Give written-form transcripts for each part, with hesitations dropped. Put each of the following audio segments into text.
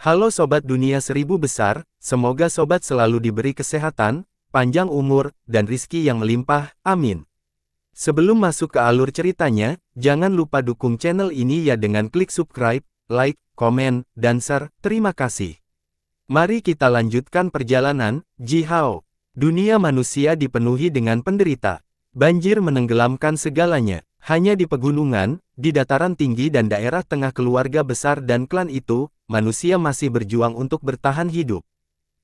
Halo Sobat Dunia Seribu Besar, semoga Sobat selalu diberi kesehatan, panjang umur, dan rizki yang melimpah, amin. Sebelum masuk ke alur ceritanya, jangan lupa dukung channel ini ya dengan klik subscribe, like, komen, dan share, terima kasih. Mari kita lanjutkan perjalanan, Jihao. Dunia manusia dipenuhi dengan penderita. Banjir menenggelamkan segalanya. Hanya di pegunungan, di dataran tinggi dan daerah tengah keluarga besar dan klan itu, manusia masih berjuang untuk bertahan hidup.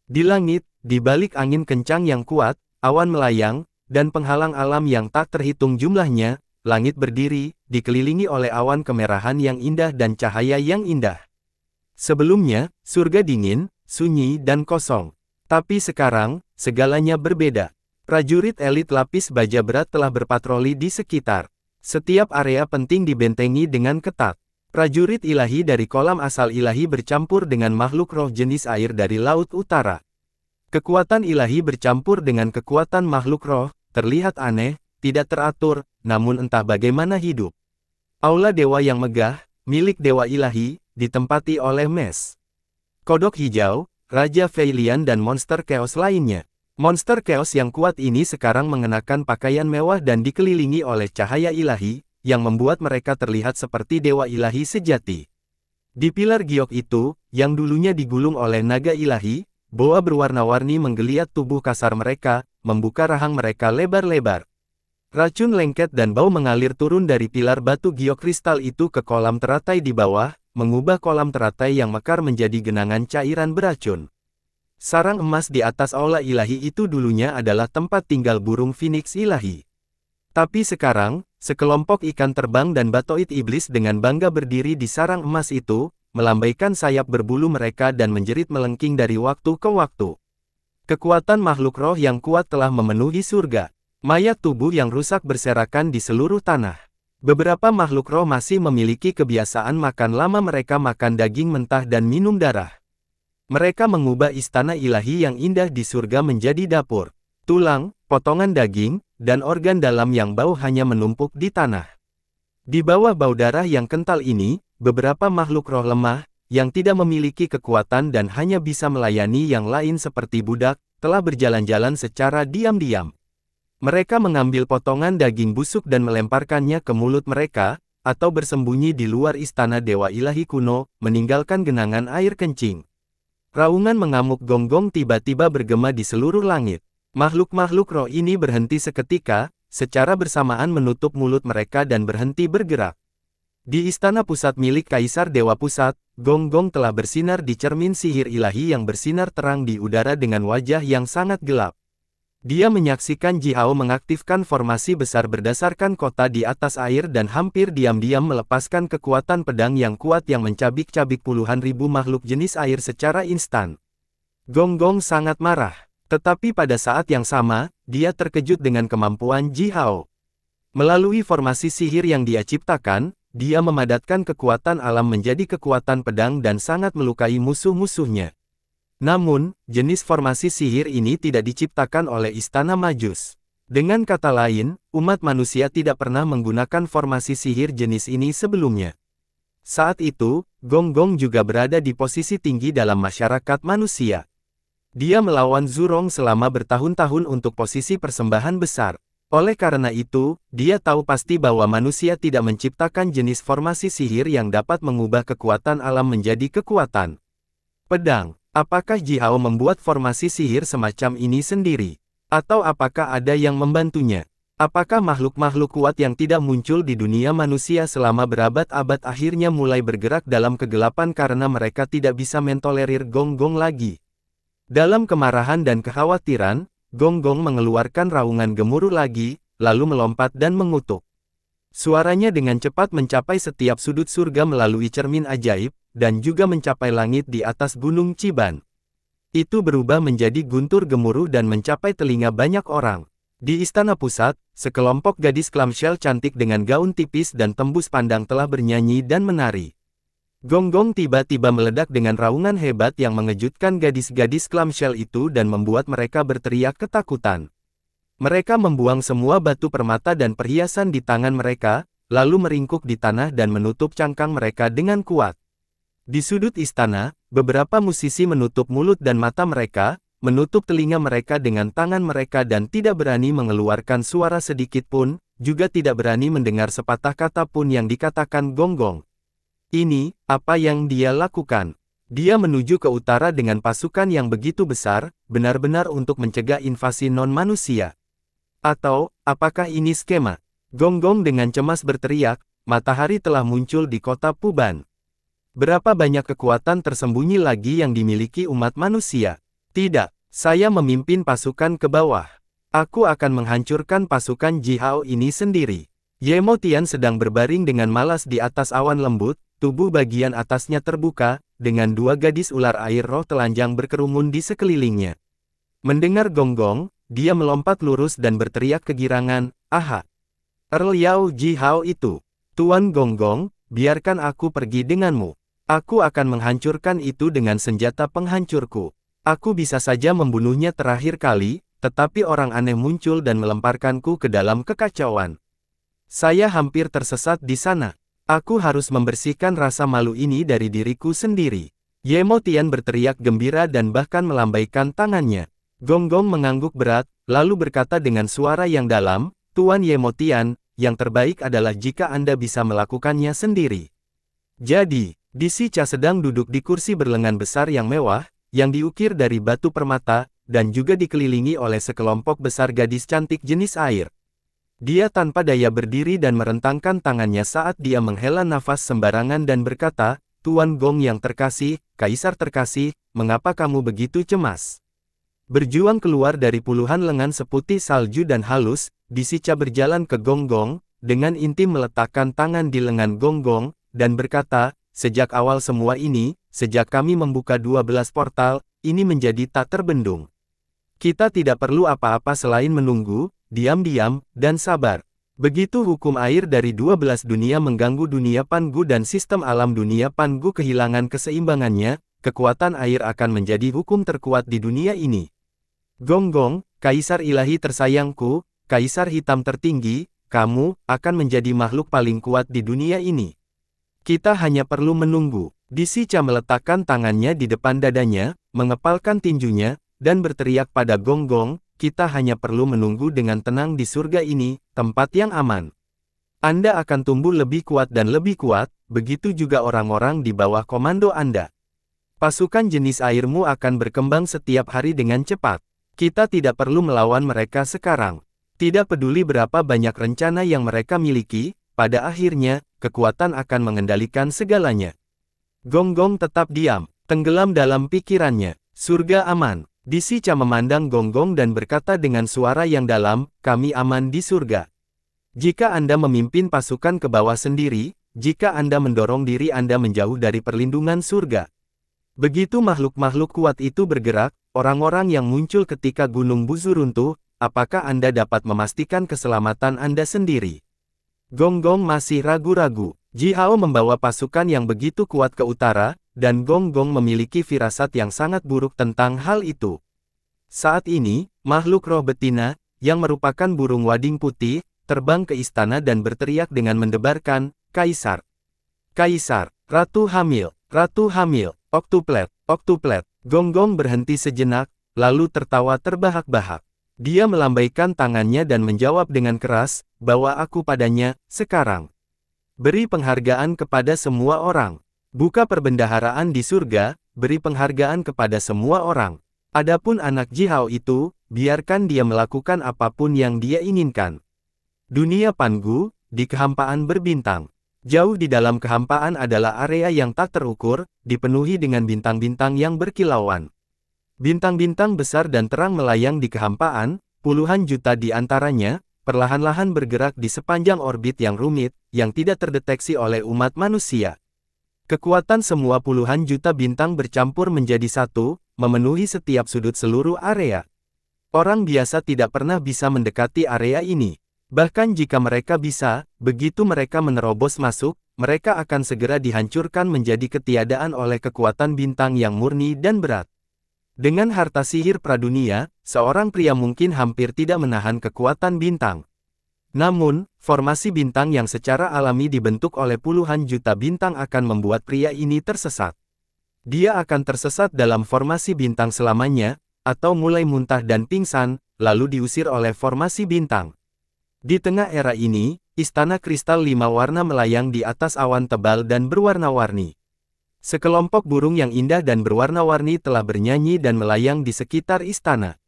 Di langit, di balik angin kencang yang kuat, awan melayang, dan penghalang alam yang tak terhitung jumlahnya, langit berdiri, dikelilingi oleh awan kemerahan yang indah dan cahaya yang indah. Sebelumnya, surga dingin, sunyi dan kosong. Tapi sekarang, segalanya berbeda. Prajurit elit lapis baja berat telah berpatroli di sekitar. Setiap area penting dibentengi dengan ketat. Prajurit ilahi dari kolam asal ilahi bercampur dengan makhluk roh jenis air dari laut utara. Kekuatan ilahi bercampur dengan kekuatan makhluk roh, terlihat aneh, tidak teratur, namun entah bagaimana hidup. Aula dewa yang megah, milik dewa ilahi, ditempati oleh Mes. Kodok hijau, Raja Feilian dan monster chaos lainnya. Monster chaos yang kuat ini sekarang mengenakan pakaian mewah dan dikelilingi oleh cahaya ilahi, yang membuat mereka terlihat seperti dewa ilahi sejati. Di pilar giok itu, yang dulunya digulung oleh naga ilahi, boa berwarna-warni menggeliat tubuh kasar mereka, membuka rahang mereka lebar-lebar. Racun lengket dan bau mengalir turun dari pilar batu giok kristal itu ke kolam teratai di bawah, mengubah kolam teratai yang mekar menjadi genangan cairan beracun. Sarang emas di atas aula ilahi itu dulunya adalah tempat tinggal burung phoenix ilahi. Tapi sekarang, sekelompok ikan terbang dan batoid iblis dengan bangga berdiri di sarang emas itu, melambaikan sayap berbulu mereka dan menjerit melengking dari waktu ke waktu. Kekuatan makhluk roh yang kuat telah memenuhi surga. Mayat tubuh yang rusak berserakan di seluruh tanah. Beberapa makhluk roh masih memiliki kebiasaan makan lama, mereka makan daging mentah dan minum darah. Mereka mengubah istana ilahi yang indah di surga menjadi dapur. Tulang, potongan daging, dan organ dalam yang bau hanya menumpuk di tanah. Di bawah bau darah yang kental ini, beberapa makhluk roh lemah, yang tidak memiliki kekuatan dan hanya bisa melayani yang lain seperti budak, telah berjalan-jalan secara diam-diam. Mereka mengambil potongan daging busuk dan melemparkannya ke mulut mereka, atau bersembunyi di luar istana dewa ilahi kuno, meninggalkan genangan air kencing. Raungan mengamuk gonggong tiba-tiba bergema di seluruh langit. Makhluk-makhluk roh ini berhenti seketika, secara bersamaan menutup mulut mereka dan berhenti bergerak. Di istana pusat milik Kaisar Dewa Pusat, gonggong telah bersinar di cermin sihir ilahi yang bersinar terang di udara dengan wajah yang sangat gelap. Dia menyaksikan Jihao mengaktifkan formasi besar berdasarkan kota di atas air dan hampir diam-diam melepaskan kekuatan pedang yang kuat yang mencabik-cabik puluhan ribu makhluk jenis air secara instan. Gonggong sangat marah. Tetapi pada saat yang sama, dia terkejut dengan kemampuan Jihao. Melalui formasi sihir yang dia ciptakan, dia memadatkan kekuatan alam menjadi kekuatan pedang dan sangat melukai musuh-musuhnya. Namun, jenis formasi sihir ini tidak diciptakan oleh Istana Majus. Dengan kata lain, umat manusia tidak pernah menggunakan formasi sihir jenis ini sebelumnya. Saat itu, Gonggong juga berada di posisi tinggi dalam masyarakat manusia. Dia melawan Zurong selama bertahun-tahun untuk posisi persembahan besar. Oleh karena itu, dia tahu pasti bahwa manusia tidak menciptakan jenis formasi sihir yang dapat mengubah kekuatan alam menjadi kekuatan pedang. Apakah Jihao membuat formasi sihir semacam ini sendiri? Atau apakah ada yang membantunya? Apakah makhluk-makhluk kuat yang tidak muncul di dunia manusia selama berabad-abad akhirnya mulai bergerak dalam kegelapan karena mereka tidak bisa mentolerir Gonggong lagi? Dalam kemarahan dan kekhawatiran, Gonggong mengeluarkan raungan gemuruh lagi, lalu melompat dan mengutuk. Suaranya dengan cepat mencapai setiap sudut surga melalui cermin ajaib, dan juga mencapai langit di atas Gunung Chiban. Itu berubah menjadi guntur gemuruh dan mencapai telinga banyak orang. Di istana pusat, sekelompok gadis clamshell cantik dengan gaun tipis dan tembus pandang telah bernyanyi dan menari. Gonggong tiba-tiba meledak dengan raungan hebat yang mengejutkan gadis-gadis clamshell itu dan membuat mereka berteriak ketakutan. Mereka membuang semua batu permata dan perhiasan di tangan mereka, lalu meringkuk di tanah dan menutup cangkang mereka dengan kuat. Di sudut istana, beberapa musisi menutup mulut dan mata mereka, menutup telinga mereka dengan tangan mereka dan tidak berani mengeluarkan suara sedikit pun, juga tidak berani mendengar sepatah kata pun yang dikatakan Gong Gong. Ini, apa yang dia lakukan? Dia menuju ke utara dengan pasukan yang begitu besar, benar-benar untuk mencegah invasi non-manusia. Atau, apakah ini skema? Gong Gong dengan cemas berteriak, matahari telah muncul di kota Puban. Berapa banyak kekuatan tersembunyi lagi yang dimiliki umat manusia? Tidak, saya memimpin pasukan ke bawah. Aku akan menghancurkan pasukan Jihao ini sendiri. Ye Motian sedang berbaring dengan malas di atas awan lembut, tubuh bagian atasnya terbuka, dengan dua gadis ular air roh telanjang berkerumun di sekelilingnya. Mendengar Gong-Gong, dia melompat lurus dan berteriak kegirangan, "Aha! Earl Yao Jihao itu! Tuan Gong-Gong, biarkan aku pergi denganmu. Aku akan menghancurkan itu dengan senjata penghancurku. Aku bisa saja membunuhnya terakhir kali, tetapi orang aneh muncul dan melemparkanku ke dalam kekacauan. Saya hampir tersesat di sana. Aku harus membersihkan rasa malu ini dari diriku sendiri." Ye Motian berteriak gembira dan bahkan melambaikan tangannya. Gong-Gong mengangguk berat, lalu berkata dengan suara yang dalam, "Tuan Ye Motian, yang terbaik adalah jika Anda bisa melakukannya sendiri." Jadi, Di Si Cha sedang duduk di kursi berlengan besar yang mewah, yang diukir dari batu permata, dan juga dikelilingi oleh sekelompok besar gadis cantik jenis air. Dia tanpa daya berdiri dan merentangkan tangannya saat dia menghela nafas sembarangan dan berkata, "Tuan Gong yang terkasih, Kaisar terkasih, mengapa kamu begitu cemas?" Berjuang keluar dari puluhan lengan seputih salju dan halus, Di Si Cha berjalan ke Gong-Gong, dengan intim meletakkan tangan di lengan Gong-Gong, dan berkata, "Sejak awal semua ini, sejak kami membuka 12 portal, ini menjadi tak terbendung. Kita tidak perlu apa-apa selain menunggu, diam-diam, dan sabar. Begitu hukum air dari 12 dunia mengganggu dunia Pangu dan sistem alam dunia Pangu kehilangan keseimbangannya, kekuatan air akan menjadi hukum terkuat di dunia ini. Gong-Gong, Kaisar ilahi tersayangku, Kaisar hitam tertinggi, kamu akan menjadi makhluk paling kuat di dunia ini. Kita hanya perlu menunggu." Di Si Cha meletakkan tangannya di depan dadanya, mengepalkan tinjunya, dan berteriak pada Gong-Gong, "Kita hanya perlu menunggu dengan tenang di surga ini, tempat yang aman. Anda akan tumbuh lebih kuat dan lebih kuat, begitu juga orang-orang di bawah komando Anda. Pasukan jenis airmu akan berkembang setiap hari dengan cepat. Kita tidak perlu melawan mereka sekarang. Tidak peduli berapa banyak rencana yang mereka miliki, pada akhirnya, kekuatan akan mengendalikan segalanya." Gong-Gong tetap diam, tenggelam dalam pikirannya. Surga aman. Di Si Cha memandang Gong-Gong dan berkata dengan suara yang dalam, "Kami aman di surga. Jika Anda memimpin pasukan ke bawah sendiri, jika Anda mendorong diri Anda menjauh dari perlindungan surga." Begitu makhluk-makhluk kuat itu bergerak, orang-orang yang muncul ketika Gunung Buzu runtuh, apakah Anda dapat memastikan keselamatan Anda sendiri? Gong-Gong masih ragu-ragu. Jihao membawa pasukan yang begitu kuat ke utara, dan Gong-Gong memiliki firasat yang sangat buruk tentang hal itu. Saat ini, makhluk roh betina, yang merupakan burung wading putih, terbang ke istana dan berteriak dengan mendebarkan, "Kaisar! Kaisar! Ratu hamil! Ratu hamil! Oktuplet! Oktuplet!" Gong-Gong berhenti sejenak, lalu tertawa terbahak-bahak. Dia melambaikan tangannya dan menjawab dengan keras, "Bawa aku padanya, sekarang. Beri penghargaan kepada semua orang. Buka perbendaharaan di surga, beri penghargaan kepada semua orang. Adapun anak Jihao itu, biarkan dia melakukan apapun yang dia inginkan." Dunia Pangu, di kehampaan berbintang. Jauh di dalam kehampaan adalah area yang tak terukur, dipenuhi dengan bintang-bintang yang berkilauan. Bintang-bintang besar dan terang melayang di kehampaan, puluhan juta di antaranya, perlahan-lahan bergerak di sepanjang orbit yang rumit, yang tidak terdeteksi oleh umat manusia. Kekuatan semua puluhan juta bintang bercampur menjadi satu, memenuhi setiap sudut seluruh area. Orang biasa tidak pernah bisa mendekati area ini. Bahkan jika mereka bisa, begitu mereka menerobos masuk, mereka akan segera dihancurkan menjadi ketiadaan oleh kekuatan bintang yang murni dan berat. Dengan harta sihir pradunia, seorang pria mungkin hampir tidak menahan kekuatan bintang. Namun, formasi bintang yang secara alami dibentuk oleh puluhan juta bintang akan membuat pria ini tersesat. Dia akan tersesat dalam formasi bintang selamanya, atau mulai muntah dan pingsan, lalu diusir oleh formasi bintang. Di tengah era ini, istana kristal 5 warna melayang di atas awan tebal dan berwarna-warni. Sekelompok burung yang indah dan berwarna-warni telah bernyanyi dan melayang di sekitar istana.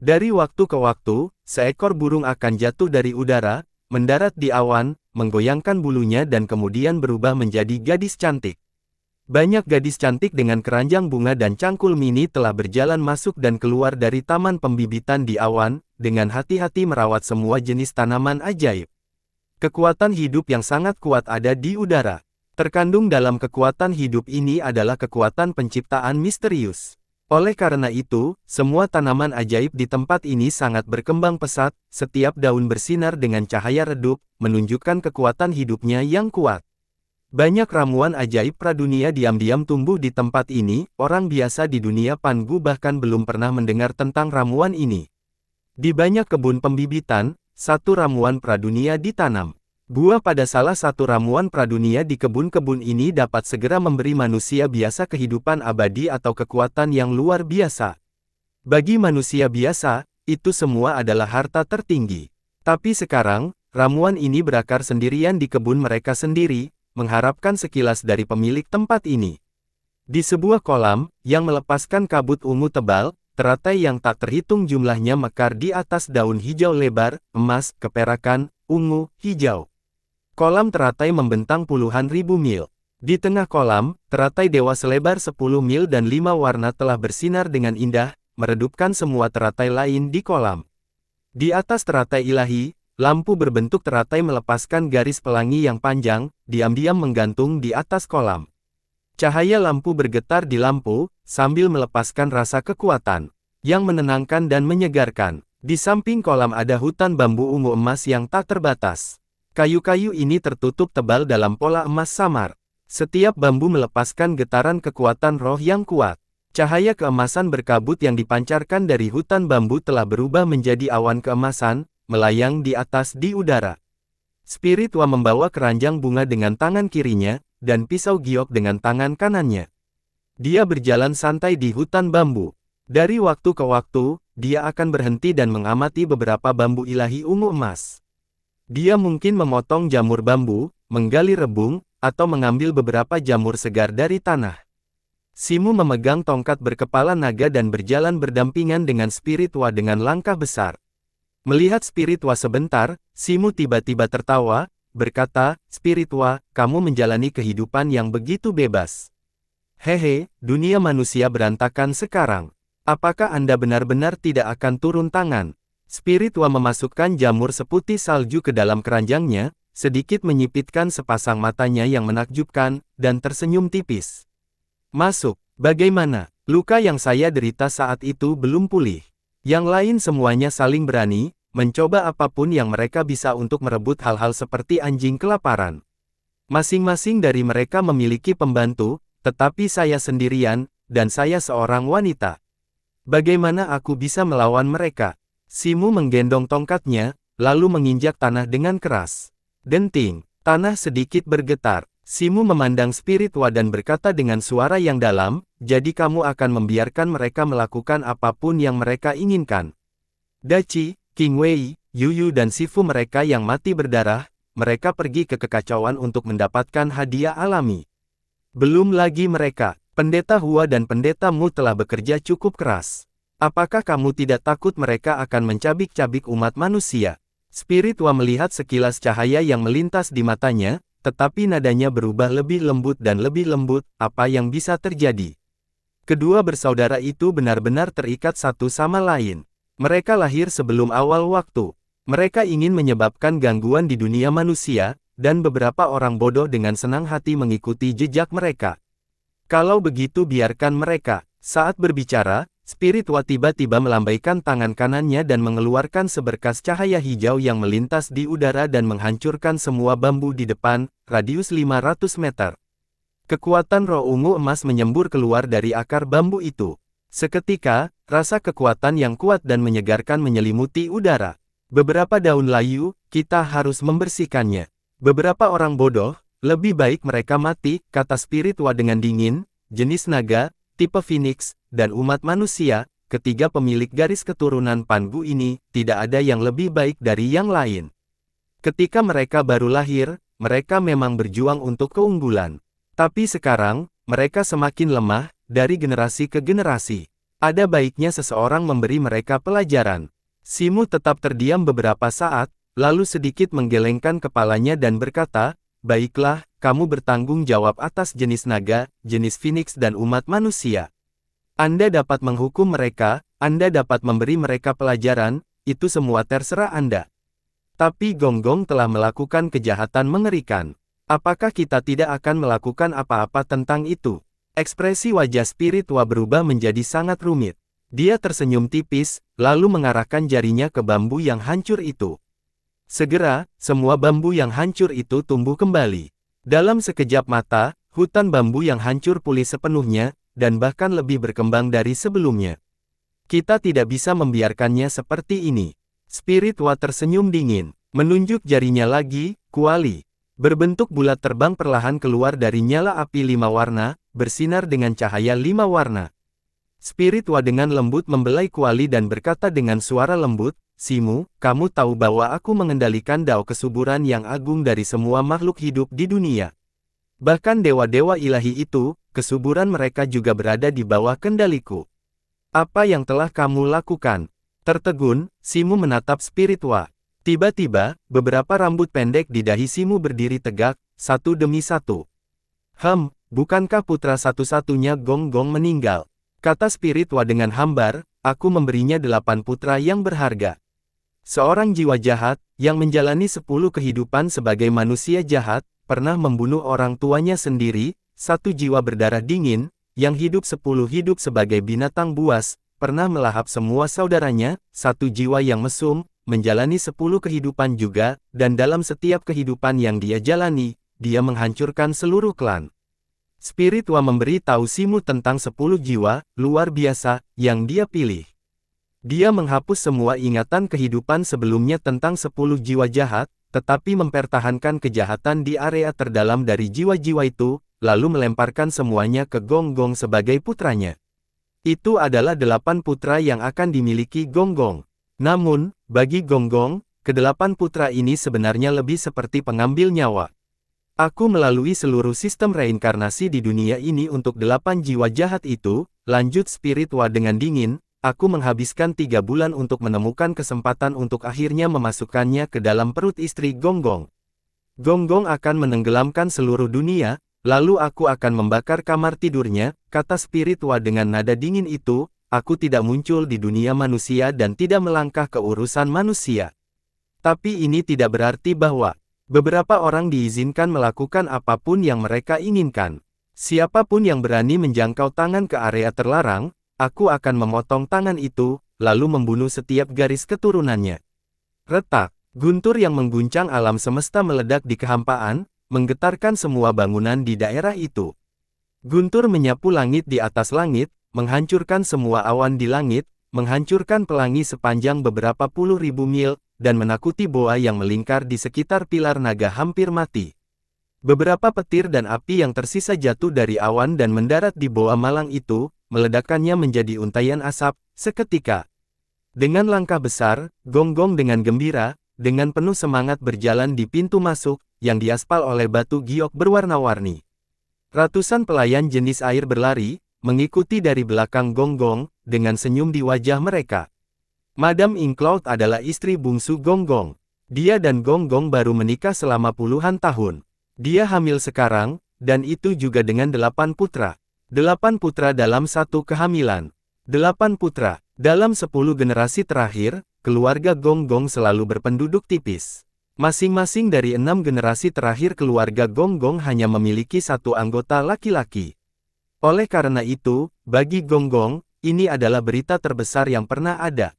Dari waktu ke waktu, seekor burung akan jatuh dari udara, mendarat di awan, menggoyangkan bulunya dan kemudian berubah menjadi gadis cantik. Banyak gadis cantik dengan keranjang bunga dan cangkul mini telah berjalan masuk dan keluar dari taman pembibitan di awan, dengan hati-hati merawat semua jenis tanaman ajaib. Kekuatan hidup yang sangat kuat ada di udara. Terkandung dalam kekuatan hidup ini adalah kekuatan penciptaan misterius. Oleh karena itu, semua tanaman ajaib di tempat ini sangat berkembang pesat, setiap daun bersinar dengan cahaya redup, menunjukkan kekuatan hidupnya yang kuat. Banyak ramuan ajaib pradunia diam-diam tumbuh di tempat ini, orang biasa di dunia Pangu bahkan belum pernah mendengar tentang ramuan ini. Di banyak kebun pembibitan, satu ramuan pradunia ditanam. Buah pada salah satu ramuan pradunia di kebun-kebun ini dapat segera memberi manusia biasa kehidupan abadi atau kekuatan yang luar biasa. Bagi manusia biasa, itu semua adalah harta tertinggi. Tapi sekarang, ramuan ini berakar sendirian di kebun mereka sendiri, mengharapkan sekilas dari pemilik tempat ini. Di sebuah kolam, yang melepaskan kabut ungu tebal, teratai yang tak terhitung jumlahnya mekar di atas daun hijau lebar, emas, keperakan, ungu, hijau. Kolam teratai membentang puluhan ribu mil. Di tengah kolam, teratai dewa selebar 10 mil dan 5 warna telah bersinar dengan indah, meredupkan semua teratai lain di kolam. Di atas teratai ilahi, lampu berbentuk teratai melepaskan garis pelangi yang panjang, diam-diam menggantung di atas kolam. Cahaya lampu bergetar di lampu, sambil melepaskan rasa kekuatan, yang menenangkan dan menyegarkan. Di samping kolam ada hutan bambu ungu emas yang tak terbatas. Kayu-kayu ini tertutup tebal dalam pola emas samar. Setiap bambu melepaskan getaran kekuatan roh yang kuat. Cahaya keemasan berkabut yang dipancarkan dari hutan bambu telah berubah menjadi awan keemasan, melayang di atas di udara. Spiritwa membawa keranjang bunga dengan tangan kirinya, dan pisau giok dengan tangan kanannya. Dia berjalan santai di hutan bambu. Dari waktu ke waktu, dia akan berhenti dan mengamati beberapa bambu ilahi ungu emas. Dia mungkin memotong jamur bambu, menggali rebung, atau mengambil beberapa jamur segar dari tanah. Simu memegang tongkat berkepala naga dan berjalan berdampingan dengan Spiritwa dengan langkah besar. Melihat Spiritwa sebentar, Simu tiba-tiba tertawa, berkata, "Spiritwa, kamu menjalani kehidupan yang begitu bebas. Hehe, dunia manusia berantakan sekarang. Apakah Anda benar-benar tidak akan turun tangan?" Spiritwa memasukkan jamur seputih salju ke dalam keranjangnya, sedikit menyipitkan sepasang matanya yang menakjubkan, dan tersenyum tipis. "Masuk, bagaimana? Luka yang saya derita saat itu belum pulih." Yang lain semuanya saling berani, mencoba apapun yang mereka bisa untuk merebut hal-hal seperti anjing kelaparan. Masing-masing dari mereka memiliki pembantu, tetapi saya sendirian, dan saya seorang wanita. Bagaimana aku bisa melawan mereka? Simu menggendong tongkatnya, lalu menginjak tanah dengan keras. Denting, tanah sedikit bergetar. Simu memandang Spiritwa dan berkata dengan suara yang dalam, "Jadi kamu akan membiarkan mereka melakukan apapun yang mereka inginkan." Daci, King Wei, Yuyu dan Sifu mereka yang mati berdarah, mereka pergi ke kekacauan untuk mendapatkan hadiah alami. Belum lagi mereka, Pendeta Hua dan Pendeta Mu telah bekerja cukup keras. Apakah kamu tidak takut mereka akan mencabik-cabik umat manusia? Spiritwa melihat sekilas cahaya yang melintas di matanya, tetapi nadanya berubah lebih lembut dan lebih lembut. Apa yang bisa terjadi? Kedua bersaudara itu benar-benar terikat satu sama lain. Mereka lahir sebelum awal waktu. Mereka ingin menyebabkan gangguan di dunia manusia, dan beberapa orang bodoh dengan senang hati mengikuti jejak mereka. Kalau begitu biarkan mereka. Saat berbicara, Spiritwa tiba-tiba melambaikan tangan kanannya dan mengeluarkan seberkas cahaya hijau yang melintas di udara dan menghancurkan semua bambu di depan, radius 500 meter. Kekuatan roh ungu emas menyembur keluar dari akar bambu itu. Seketika, rasa kekuatan yang kuat dan menyegarkan menyelimuti udara. Beberapa daun layu, kita harus membersihkannya. Beberapa orang bodoh, lebih baik mereka mati, kata Spiritwa dengan dingin. jenis naga, tipe Phoenix, dan umat manusia, ketiga pemilik garis keturunan Pangu ini, tidak ada yang lebih baik dari yang lain. Ketika mereka baru lahir, mereka memang berjuang untuk keunggulan. Tapi sekarang, mereka semakin lemah, dari generasi ke generasi. Ada baiknya seseorang memberi mereka pelajaran. Simu tetap terdiam beberapa saat, lalu sedikit menggelengkan kepalanya dan berkata, "Baiklah, kamu bertanggung jawab atas jenis naga, jenis Phoenix dan umat manusia. Anda dapat menghukum mereka, Anda dapat memberi mereka pelajaran, itu semua terserah Anda. Tapi Gonggong telah melakukan kejahatan mengerikan. Apakah kita tidak akan melakukan apa-apa tentang itu?" Ekspresi wajah spiritual berubah menjadi sangat rumit. Dia tersenyum tipis, lalu mengarahkan jarinya ke bambu yang hancur itu. Segera, semua bambu yang hancur itu tumbuh kembali. Dalam sekejap mata, hutan bambu yang hancur pulih sepenuhnya, dan bahkan lebih berkembang dari sebelumnya. Kita tidak bisa membiarkannya seperti ini. Spiritual tersenyum dingin, menunjuk jarinya lagi, kuali. Berbentuk bulat terbang perlahan keluar dari nyala api 5 warna, bersinar dengan cahaya 5 warna. Spiritual dengan lembut membelai kuali dan berkata dengan suara lembut, "Simu, kamu tahu bahwa aku mengendalikan dao kesuburan yang agung dari semua makhluk hidup di dunia. Bahkan dewa-dewa ilahi itu, kesuburan mereka juga berada di bawah kendaliku. Apa yang telah kamu lakukan?" Tertegun, Simu menatap spiritual. Tiba-tiba, beberapa rambut pendek di dahi Simu berdiri tegak, satu demi satu. Bukankah putra satu-satunya Gonggong meninggal?" Kata spiritual dengan hambar, "Aku memberinya 8 putra yang berharga. Seorang jiwa jahat, yang menjalani 10 kehidupan sebagai manusia jahat, pernah membunuh orang tuanya sendiri, satu jiwa berdarah dingin, yang hidup 10 hidup sebagai binatang buas, pernah melahap semua saudaranya, satu jiwa yang mesum, menjalani 10 kehidupan juga, dan dalam setiap kehidupan yang dia jalani, dia menghancurkan seluruh klan." Spiritual memberi tahu Simu tentang 10 jiwa, luar biasa, yang dia pilih. Dia menghapus semua ingatan kehidupan sebelumnya tentang 10 jiwa jahat, tetapi mempertahankan kejahatan di area terdalam dari jiwa-jiwa itu, lalu melemparkan semuanya ke Gonggong sebagai putranya. Itu adalah 8 putra yang akan dimiliki Gonggong. Namun, bagi Gonggong, ke-8 putra ini sebenarnya lebih seperti pengambil nyawa. "Aku melalui seluruh sistem reinkarnasi di dunia ini untuk 8 jiwa jahat itu," lanjut spiritual dengan dingin, "aku menghabiskan 3 bulan untuk menemukan kesempatan untuk akhirnya memasukkannya ke dalam perut istri Gonggong. Gonggong akan menenggelamkan seluruh dunia, lalu aku akan membakar kamar tidurnya," kata spiritual dengan nada dingin itu, "aku tidak muncul di dunia manusia dan tidak melangkah ke urusan manusia. Tapi ini tidak berarti bahwa beberapa orang diizinkan melakukan apapun yang mereka inginkan. Siapapun yang berani menjangkau tangan ke area terlarang, aku akan memotong tangan itu, lalu membunuh setiap garis keturunannya." Retak, guntur yang mengguncang alam semesta meledak di kehampaan, menggetarkan semua bangunan di daerah itu. Guntur menyapu langit di atas langit, menghancurkan semua awan di langit, menghancurkan pelangi sepanjang beberapa puluh ribu mil, dan menakuti boa yang melingkar di sekitar pilar naga hampir mati. Beberapa petir dan api yang tersisa jatuh dari awan dan mendarat di boa malang itu, meledakkannya menjadi untayan asap, seketika. Dengan langkah besar, Gonggong dengan gembira, dengan penuh semangat berjalan di pintu masuk, yang diaspal oleh batu giok berwarna-warni. Ratusan pelayan jenis air berlari, mengikuti dari belakang Gonggong, dengan senyum di wajah mereka. Madame Inkloud adalah istri bungsu Gonggong. Dia dan Gonggong baru menikah selama puluhan tahun. Dia hamil sekarang, dan itu juga dengan 8 putra. 8 putra dalam satu kehamilan. 8 putra. Dalam 10 generasi terakhir, keluarga Gonggong selalu berpenduduk tipis. Masing-masing dari 6 generasi terakhir keluarga Gonggong hanya memiliki 1 anggota laki-laki. Oleh karena itu, bagi Gonggong, ini adalah berita terbesar yang pernah ada.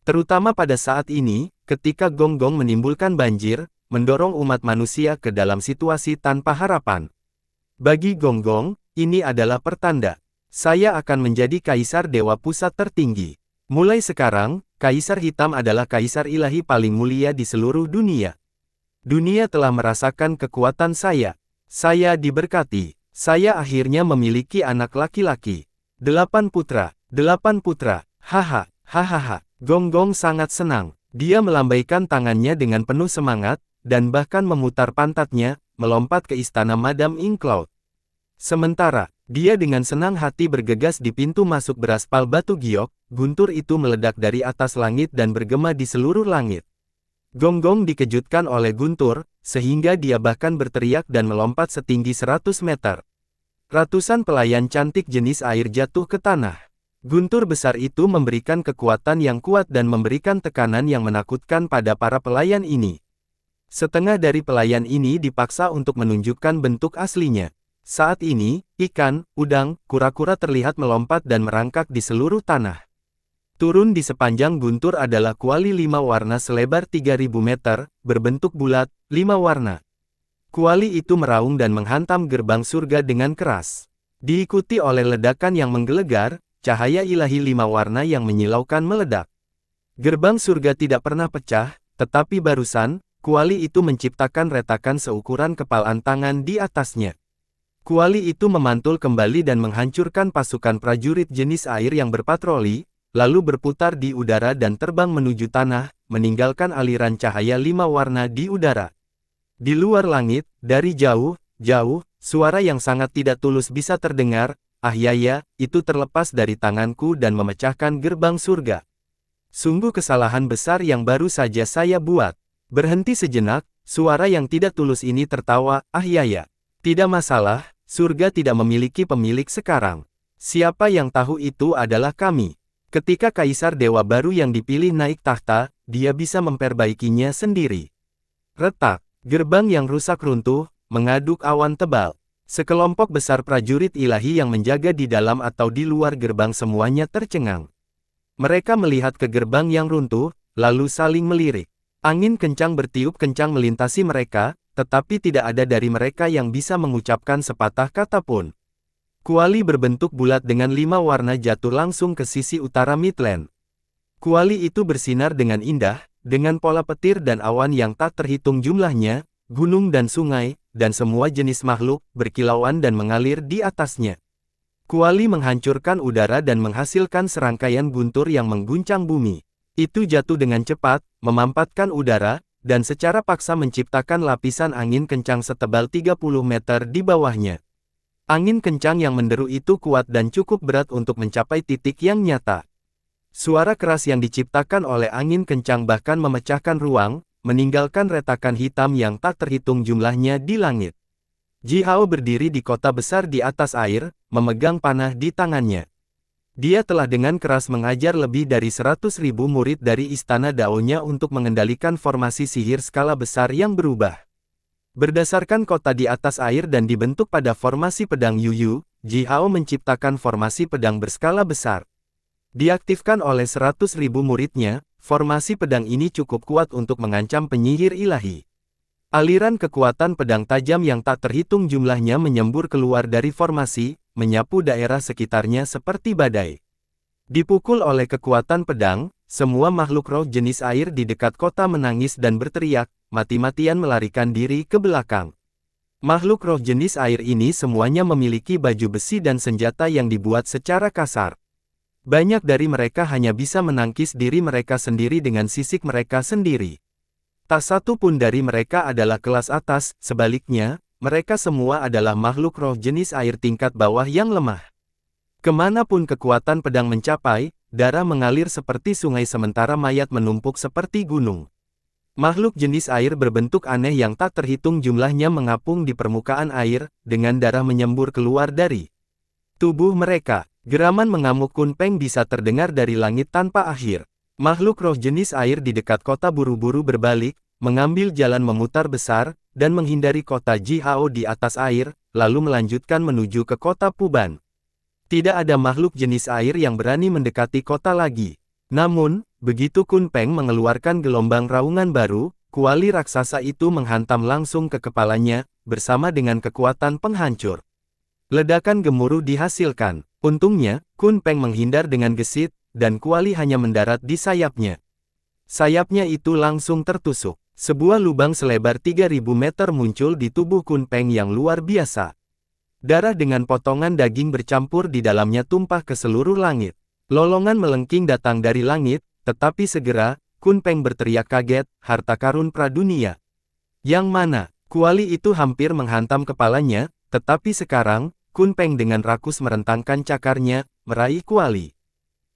Terutama pada saat ini, ketika Gonggong menimbulkan banjir, mendorong umat manusia ke dalam situasi tanpa harapan. Bagi Gonggong, ini adalah pertanda. Saya akan menjadi kaisar dewa pusat tertinggi. Mulai sekarang, Kaisar Hitam adalah kaisar ilahi paling mulia di seluruh dunia. Dunia telah merasakan kekuatan saya. Saya diberkati. Saya akhirnya memiliki anak laki-laki. 8 putra, 8 putra, haha, hahaha. Gonggong sangat senang. Dia melambaikan tangannya dengan penuh semangat, dan bahkan memutar pantatnya, melompat ke istana Madame Inkloud. Sementara, dia dengan senang hati bergegas di pintu masuk beraspal batu giok, guntur itu meledak dari atas langit dan bergema di seluruh langit. Gonggong dikejutkan oleh guntur, sehingga dia bahkan berteriak dan melompat setinggi 100 meter. Ratusan pelayan cantik jenis air jatuh ke tanah. Guntur besar itu memberikan kekuatan yang kuat dan memberikan tekanan yang menakutkan pada para pelayan ini. Setengah dari pelayan ini dipaksa untuk menunjukkan bentuk aslinya. Saat ini, ikan, udang, kura-kura terlihat melompat dan merangkak di seluruh tanah. Turun di sepanjang guntur adalah kuali 5 warna selebar 3000 meter, berbentuk bulat, 5 warna. Kuali itu meraung dan menghantam gerbang surga dengan keras. Diikuti oleh ledakan yang menggelegar, cahaya ilahi 5 warna yang menyilaukan meledak. Gerbang surga tidak pernah pecah, tetapi barusan, kuali itu menciptakan retakan seukuran kepalan tangan di atasnya. Kuali itu memantul kembali dan menghancurkan pasukan prajurit jenis air yang berpatroli, lalu berputar di udara dan terbang menuju tanah, meninggalkan aliran cahaya 5 warna di udara. Di luar langit, dari jauh, suara yang sangat tidak tulus bisa terdengar, "Ah ya, itu terlepas dari tanganku dan memecahkan gerbang surga. Sungguh kesalahan besar yang baru saja saya buat." Berhenti sejenak, suara yang tidak tulus ini tertawa, "Ah ya. Tidak masalah, surga tidak memiliki pemilik sekarang. Siapa yang tahu itu adalah kami. Ketika Kaisar Dewa baru yang dipilih naik tahta, dia bisa memperbaikinya sendiri." Retak, gerbang yang rusak runtuh, mengaduk awan tebal. Sekelompok besar prajurit ilahi yang menjaga di dalam atau di luar gerbang semuanya tercengang. Mereka melihat ke gerbang yang runtuh, lalu saling melirik. Angin kencang bertiup kencang melintasi mereka, tetapi tidak ada dari mereka yang bisa mengucapkan sepatah kata pun. Kuali berbentuk bulat dengan 5 warna jatuh langsung ke sisi utara Midland. Kuali itu bersinar dengan indah, dengan pola petir dan awan yang tak terhitung jumlahnya, gunung dan sungai, dan semua jenis makhluk, berkilauan dan mengalir di atasnya. Kuali menghancurkan udara dan menghasilkan serangkaian guntur yang mengguncang bumi. Itu jatuh dengan cepat, memampatkan udara, dan secara paksa menciptakan lapisan angin kencang setebal 30 meter di bawahnya. Angin kencang yang menderu itu kuat dan cukup berat untuk mencapai titik yang nyata. Suara keras yang diciptakan oleh angin kencang bahkan memecahkan ruang, meninggalkan retakan hitam yang tak terhitung jumlahnya di langit. Ji Hao berdiri di kota besar di atas air, memegang panah di tangannya. Dia telah dengan keras mengajar lebih dari 100.000 murid dari istana Dao-nya untuk mengendalikan formasi sihir skala besar yang berubah. Berdasarkan kota di atas air dan dibentuk pada formasi pedang Yuyu, Ji Hao menciptakan formasi pedang berskala besar. Diaktifkan oleh 100.000 muridnya, formasi pedang ini cukup kuat untuk mengancam penyihir ilahi. Aliran kekuatan pedang tajam yang tak terhitung jumlahnya menyembur keluar dari formasi, menyapu daerah sekitarnya seperti badai. Dipukul oleh kekuatan pedang, semua makhluk roh jenis air di dekat kota menangis dan berteriak, mati-matian melarikan diri ke belakang. Makhluk roh jenis air ini semuanya memiliki baju besi dan senjata yang dibuat secara kasar. Banyak dari mereka hanya bisa menangkis diri mereka sendiri dengan sisik mereka sendiri. Tak satu pun dari mereka adalah kelas atas, sebaliknya, mereka semua adalah makhluk roh jenis air tingkat bawah yang lemah. Kemanapun kekuatan pedang mencapai, darah mengalir seperti sungai sementara mayat menumpuk seperti gunung. Makhluk jenis air berbentuk aneh yang tak terhitung jumlahnya mengapung di permukaan air, dengan darah menyembur keluar dari tubuh mereka. Geraman mengamuk Kun Peng bisa terdengar dari langit tanpa akhir. Makhluk roh jenis air di dekat kota buru-buru berbalik, mengambil jalan memutar besar, dan menghindari kota Ji Hao di atas air, lalu melanjutkan menuju ke kota Puban. Tidak ada makhluk jenis air yang berani mendekati kota lagi. Namun, begitu Kun Peng mengeluarkan gelombang raungan baru, kuali raksasa itu menghantam langsung ke kepalanya, bersama dengan kekuatan penghancur. Ledakan gemuruh dihasilkan. Untungnya, Kun Peng menghindar dengan gesit, dan kuali hanya mendarat di sayapnya. Sayapnya itu langsung tertusuk. Sebuah lubang selebar 3000 meter muncul di tubuh Kun Peng yang luar biasa. Darah dengan potongan daging bercampur di dalamnya tumpah ke seluruh langit. Lolongan melengking datang dari langit, tetapi segera, Kun Peng berteriak kaget, harta karun pradunia. Yang mana? Kuali itu hampir menghantam kepalanya, tetapi sekarang, Kun Peng dengan rakus merentangkan cakarnya, meraih kuali.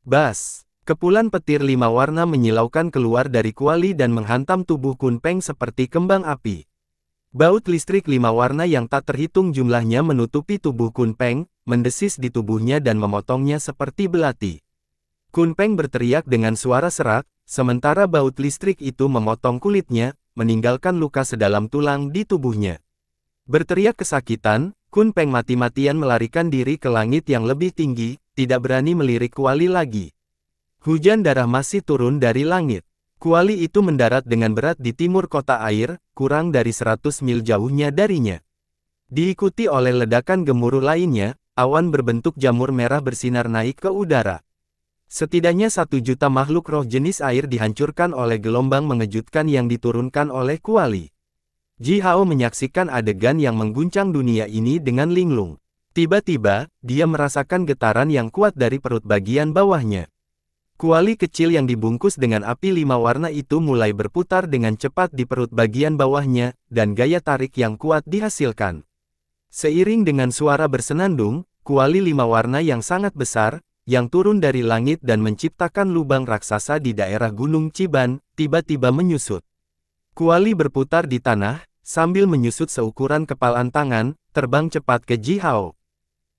Bas! Kepulan petir 5 warna menyilaukan keluar dari kuali dan menghantam tubuh Kun Peng seperti kembang api. Baut listrik 5 warna yang tak terhitung jumlahnya menutupi tubuh Kun Peng, mendesis di tubuhnya dan memotongnya seperti belati. Kun Peng berteriak dengan suara serak, sementara baut listrik itu memotong kulitnya, meninggalkan luka sedalam tulang di tubuhnya. Berteriak kesakitan, Kun Peng mati-matian melarikan diri ke langit yang lebih tinggi, tidak berani melirik kuali lagi. Hujan darah masih turun dari langit. Kuali itu mendarat dengan berat di timur kota air, kurang dari 100 mil jauhnya darinya. Diikuti oleh ledakan gemuruh lainnya, awan berbentuk jamur merah bersinar naik ke udara. Setidaknya 1 juta makhluk roh jenis air dihancurkan oleh gelombang mengejutkan yang diturunkan oleh kuali. Ji Hao menyaksikan adegan yang mengguncang dunia ini dengan linglung. Tiba-tiba, dia merasakan getaran yang kuat dari perut bagian bawahnya. Kuali kecil yang dibungkus dengan api 5 warna itu mulai berputar dengan cepat di perut bagian bawahnya, dan gaya tarik yang kuat dihasilkan. Seiring dengan suara bersenandung, kuali 5 warna yang sangat besar, yang turun dari langit dan menciptakan lubang raksasa di daerah Gunung Ciban, tiba-tiba menyusut. Kuali berputar di tanah, sambil menyusut seukuran kepalan tangan, terbang cepat ke Ji Hao.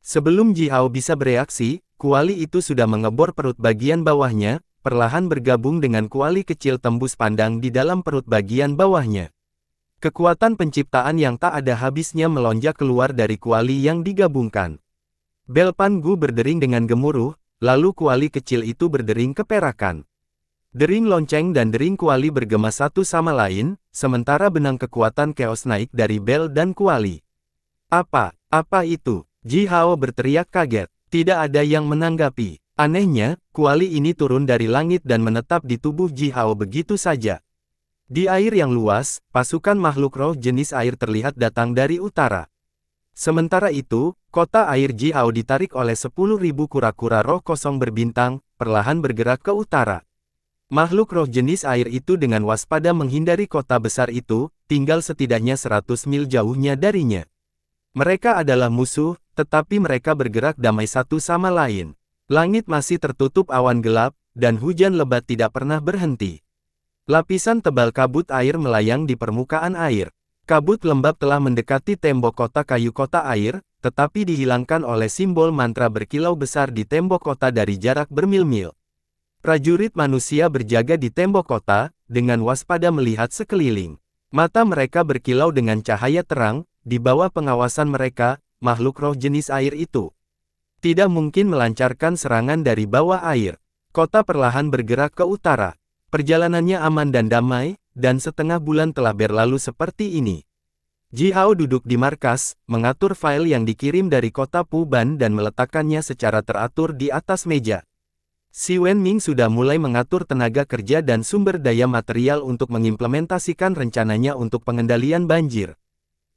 Sebelum Ji Hao bisa bereaksi, kuali itu sudah mengebor perut bagian bawahnya, perlahan bergabung dengan kuali kecil tembus pandang di dalam perut bagian bawahnya. Kekuatan penciptaan yang tak ada habisnya melonjak keluar dari kuali yang digabungkan. Bel Pan Gu berdering dengan gemuruh, lalu kuali kecil itu berdering keperakan. Dering lonceng dan dering kuali bergema satu sama lain, sementara benang kekuatan keos naik dari bel dan kuali. Apa itu? Ji Hao berteriak kaget. Tidak ada yang menanggapi. Anehnya, kuali ini turun dari langit dan menetap di tubuh Ji Hao begitu saja. Di air yang luas, pasukan makhluk roh jenis air terlihat datang dari utara. Sementara itu, kota air Ji Hao ditarik oleh 10.000 kura-kura roh kosong berbintang, perlahan bergerak ke utara. Makhluk roh jenis air itu dengan waspada menghindari kota besar itu, tinggal setidaknya 100 mil jauhnya darinya. Mereka adalah musuh, tetapi mereka bergerak damai satu sama lain. Langit masih tertutup awan gelap, dan hujan lebat tidak pernah berhenti. Lapisan tebal kabut air melayang di permukaan air. Kabut lembab telah mendekati tembok kota kayu kota air, tetapi dihilangkan oleh simbol mantra berkilau besar di tembok kota dari jarak bermil-mil. Prajurit manusia berjaga di tembok kota, dengan waspada melihat sekeliling. Mata mereka berkilau dengan cahaya terang, di bawah pengawasan mereka, makhluk roh jenis air itu tidak mungkin melancarkan serangan dari bawah air. Kota perlahan bergerak ke utara. Perjalanannya aman dan damai, dan setengah bulan telah berlalu seperti ini. Ji Hao duduk di markas, mengatur file yang dikirim dari kota Puban dan meletakkannya secara teratur di atas meja. Si Wenming sudah mulai mengatur tenaga kerja dan sumber daya material untuk mengimplementasikan rencananya untuk pengendalian banjir.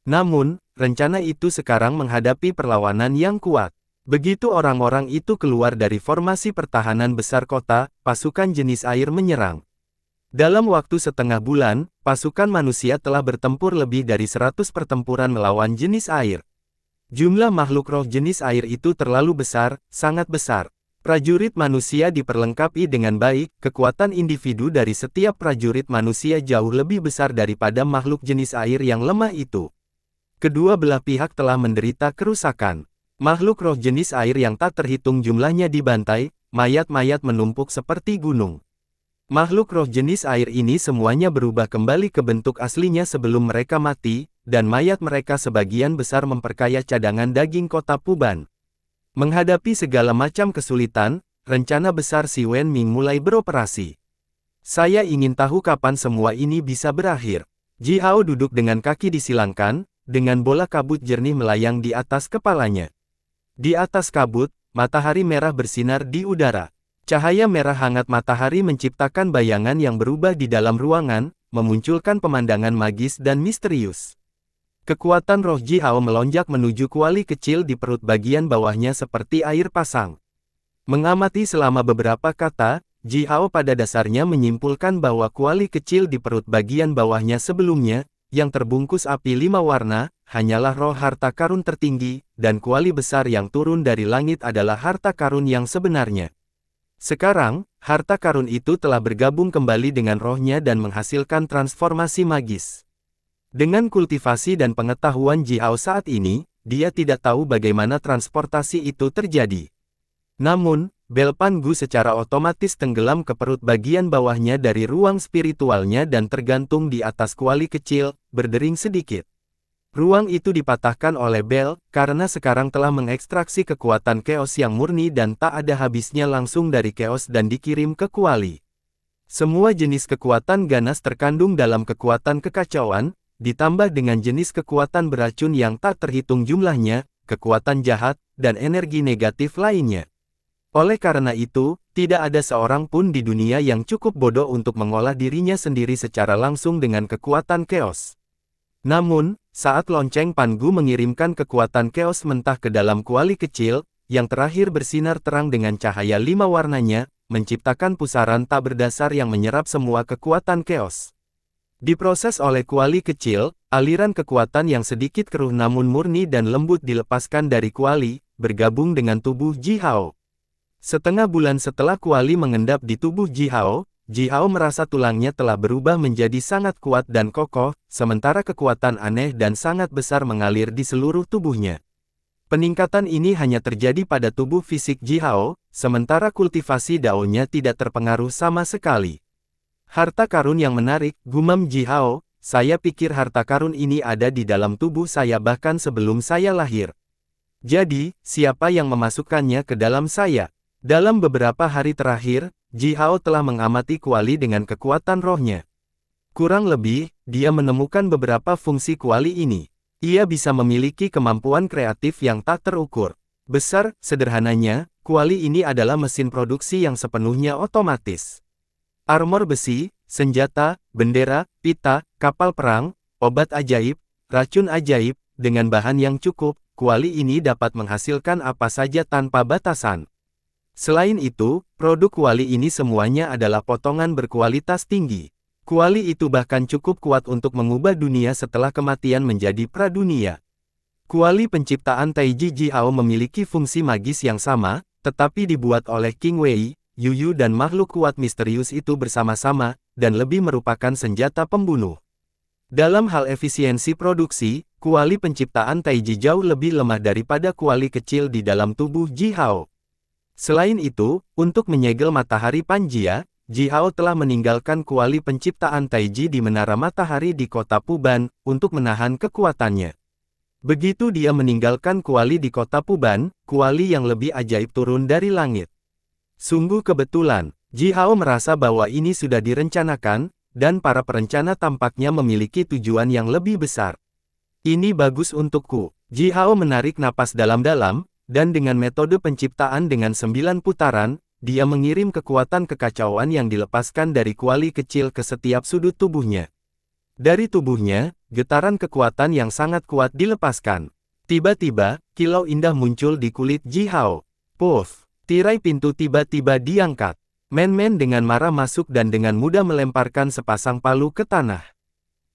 Namun, rencana itu sekarang menghadapi perlawanan yang kuat. Begitu orang-orang itu keluar dari formasi pertahanan besar kota, pasukan jenis air menyerang. Dalam waktu setengah bulan, pasukan manusia telah bertempur lebih dari 100 pertempuran melawan jenis air. Jumlah makhluk roh jenis air itu terlalu besar, sangat besar. Prajurit manusia diperlengkapi dengan baik, kekuatan individu dari setiap prajurit manusia jauh lebih besar daripada makhluk jenis air yang lemah itu. Kedua belah pihak telah menderita kerusakan. Makhluk roh jenis air yang tak terhitung jumlahnya dibantai, mayat-mayat menumpuk seperti gunung. Makhluk roh jenis air ini semuanya berubah kembali ke bentuk aslinya sebelum mereka mati, dan mayat mereka sebagian besar memperkaya cadangan daging kota Puban. Menghadapi segala macam kesulitan, rencana besar Si Wenming mulai beroperasi. Saya ingin tahu kapan semua ini bisa berakhir. Ji Hao duduk dengan kaki disilangkan, dengan bola kabut jernih melayang di atas kepalanya. Di atas kabut, matahari merah bersinar di udara. Cahaya merah hangat matahari menciptakan bayangan yang berubah di dalam ruangan, memunculkan pemandangan magis dan misterius. Kekuatan roh Ji Hao melonjak menuju kuali kecil di perut bagian bawahnya seperti air pasang. Mengamati selama beberapa kata, Ji Hao pada dasarnya menyimpulkan bahwa kuali kecil di perut bagian bawahnya sebelumnya, yang terbungkus api 5 warna, hanyalah roh harta karun tertinggi, dan kuali besar yang turun dari langit adalah harta karun yang sebenarnya. Sekarang, harta karun itu telah bergabung kembali dengan rohnya dan menghasilkan transformasi magis. Dengan kultivasi dan pengetahuan Ji Hao saat ini, dia tidak tahu bagaimana transportasi itu terjadi. Namun, bel Pan-gu secara otomatis tenggelam ke perut bagian bawahnya dari ruang spiritualnya dan tergantung di atas kuali kecil, berdering sedikit. Ruang itu dipatahkan oleh bel, karena sekarang telah mengekstraksi kekuatan keos yang murni dan tak ada habisnya langsung dari keos dan dikirim ke kuali. Semua jenis kekuatan ganas terkandung dalam kekuatan kekacauan, ditambah dengan jenis kekuatan beracun yang tak terhitung jumlahnya, kekuatan jahat, dan energi negatif lainnya. Oleh karena itu, tidak ada seorang pun di dunia yang cukup bodoh untuk mengolah dirinya sendiri secara langsung dengan kekuatan keos. Namun, saat lonceng Pan-gu mengirimkan kekuatan keos mentah ke dalam kuali kecil, yang terakhir bersinar terang dengan cahaya 5 warnanya, menciptakan pusaran tak berdasar yang menyerap semua kekuatan keos. Diproses oleh kuali kecil, aliran kekuatan yang sedikit keruh namun murni dan lembut dilepaskan dari kuali, bergabung dengan tubuh Ji Hao. Setengah bulan setelah kuali mengendap di tubuh Ji Hao merasa tulangnya telah berubah menjadi sangat kuat dan kokoh, sementara kekuatan aneh dan sangat besar mengalir di seluruh tubuhnya. Peningkatan ini hanya terjadi pada tubuh fisik Ji Hao, sementara kultivasi daunnya tidak terpengaruh sama sekali. Harta karun yang menarik, gumam Ji Hao, saya pikir harta karun ini ada di dalam tubuh saya bahkan sebelum saya lahir. Jadi, siapa yang memasukkannya ke dalam saya? Dalam beberapa hari terakhir, Ji Hao telah mengamati kuali dengan kekuatan rohnya. Kurang lebih, dia menemukan beberapa fungsi kuali ini. Ia bisa memiliki kemampuan kreatif yang tak terukur. Besar, sederhananya, kuali ini adalah mesin produksi yang sepenuhnya otomatis. Armor besi, senjata, bendera, pita, kapal perang, obat ajaib, racun ajaib, dengan bahan yang cukup, kuali ini dapat menghasilkan apa saja tanpa batasan. Selain itu, produk kuali ini semuanya adalah potongan berkualitas tinggi. Kuali itu bahkan cukup kuat untuk mengubah dunia setelah kematian menjadi pradunia. Kuali penciptaan Taiji Ji Hao memiliki fungsi magis yang sama, tetapi dibuat oleh King Wei, Yuyu dan makhluk kuat misterius itu bersama-sama, dan lebih merupakan senjata pembunuh. Dalam hal efisiensi produksi, kuali penciptaan Taiji jauh lebih lemah daripada kuali kecil di dalam tubuh Ji Hao. Selain itu, untuk menyegel matahari Panjia, Ji Hao telah meninggalkan kuali penciptaan Taiji di menara matahari di kota Puban, untuk menahan kekuatannya. Begitu dia meninggalkan kuali di kota Puban, kuali yang lebih ajaib turun dari langit. Sungguh kebetulan, Ji Hao merasa bahwa ini sudah direncanakan, dan para perencana tampaknya memiliki tujuan yang lebih besar. Ini bagus untukku. Ji Hao menarik napas dalam-dalam, dan dengan metode penciptaan dengan 9 putaran, dia mengirim kekuatan kekacauan yang dilepaskan dari kuali kecil ke setiap sudut tubuhnya. Dari tubuhnya, getaran kekuatan yang sangat kuat dilepaskan. Tiba-tiba, kilau indah muncul di kulit Ji Hao. Puff! Tirai pintu tiba-tiba diangkat. Men-men dengan marah masuk dan dengan mudah melemparkan sepasang palu ke tanah.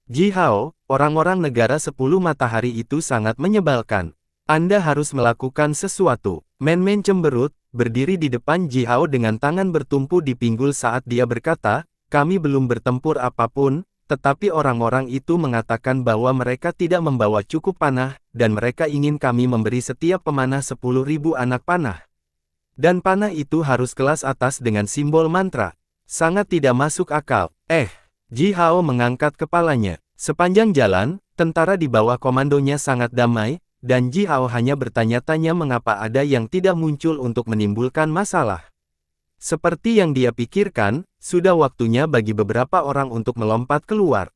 Ji Hao, orang-orang negara 10 matahari itu sangat menyebalkan. Anda harus melakukan sesuatu. Men-men cemberut, berdiri di depan Ji Hao dengan tangan bertumpu di pinggul saat dia berkata, kami belum bertempur apapun, tetapi orang-orang itu mengatakan bahwa mereka tidak membawa cukup panah, dan mereka ingin kami memberi setiap pemanah 10.000 anak panah. Dan panah itu harus kelas atas dengan simbol mantra. Sangat tidak masuk akal. Ji Hao mengangkat kepalanya. Sepanjang jalan, tentara di bawah komandonya sangat damai, dan Ji Hao hanya bertanya-tanya mengapa ada yang tidak muncul untuk menimbulkan masalah. Seperti yang dia pikirkan, sudah waktunya bagi beberapa orang untuk melompat keluar.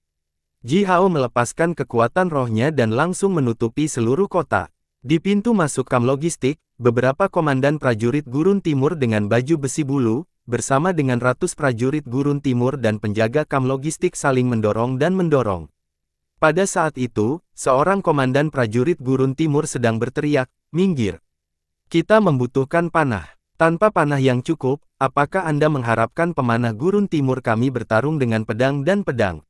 Ji Hao melepaskan kekuatan rohnya dan langsung menutupi seluruh kota. Di pintu masuk kam logistik, beberapa komandan prajurit Gurun Timur dengan baju besi bulu, bersama dengan ratus prajurit Gurun Timur dan penjaga kam logistik saling mendorong dan mendorong. Pada saat itu, seorang komandan prajurit gurun timur sedang berteriak, "Minggir! Kita membutuhkan panah. Tanpa panah yang cukup, apakah Anda mengharapkan pemanah gurun timur kami bertarung dengan pedang dan pedang?